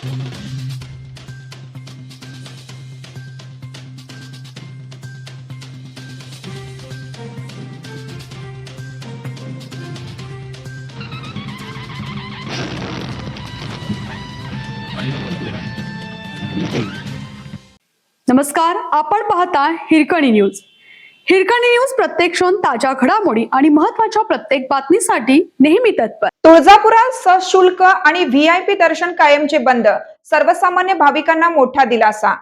नमस्कार, आपण पाहता हिरकणी न्यूज. हिरकणी न्यूज प्रत्येक क्षण ताज्या घडामोडी आणि महत्त्वाच्या प्रत्येक बातमीसाठी नेहमी तत्पर. तुळजापुरात सशुल्क आणि व्हीआयपी दर्शन कायमचे बंद, सर्वसामान्य भाविकांना मोठा दिलासा.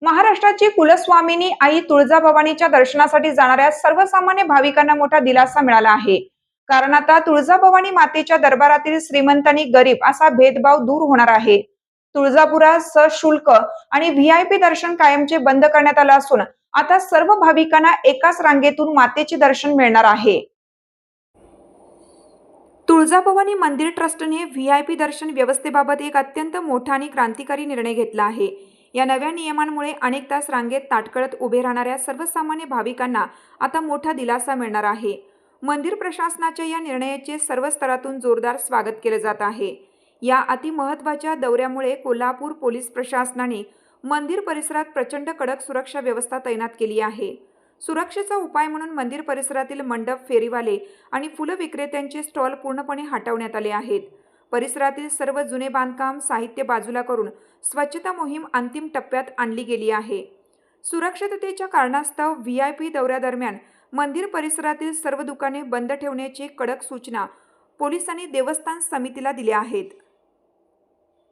महाराष्ट्राची कुलस्वामिनी आई तुळजाभवानीच्या दर्शनासाठी जाणाऱ्या सर्वसामान्य भाविकांना मोठा दिलासा मिळाला आहे. कारण आता तुळजाभवानी मातेच्या दरबारातील श्रीमंत आणि गरीब असा भेदभाव दूर होणार आहे. तुळजापुरात सशुल्क आणि व्हीआयपी दर्शन कायमचे बंद करण्यात आलं असून आता सर्व भाविकांना एकाच रांगेतून मातेचे दर्शन मिळणार आहे. तुळजाभवानी मंदिर ट्रस्टने व्हीआयपी दर्शन व्यवस्थेबाबत एक अत्यंत मोठा आणि क्रांतिकारी निर्णय घेतला आहे. या नव्या नियमांमुळे अनेक तास रांगेत ताटकळत उभे राहणाऱ्या सर्वसामान्य भाविकांना आता मोठा दिलासा मिळणार आहे. मंदिर प्रशासनाच्या या निर्णयाचे सर्व स्तरातून जोरदार स्वागत केले जात आहे. या अतिमहत्त्वाच्या दौऱ्यामुळे कोल्हापूर पोलीस प्रशासनाने मंदिर परिसरात प्रचंड कडक सुरक्षा व्यवस्था तैनात केली आहे. सुरक्षेचा उपाय म्हणून मंदिर परिसरातील मंडप, फेरीवाले आणि फुलं विक्रेत्यांचे स्टॉल पूर्णपणे हटवण्यात आले आहेत. परिसरातील सर्व जुने बांधकाम साहित्य बाजूला करून स्वच्छता मोहीम अंतिम टप्प्यात आणली गेली आहे. सुरक्षिततेच्या कारणास्तव व्हीआयपी दौऱ्यादरम्यान मंदिर परिसरातील सर्व दुकाने बंद ठेवण्याची कडक सूचना पोलिसांनी देवस्थान समितीला दिल्या आहेत.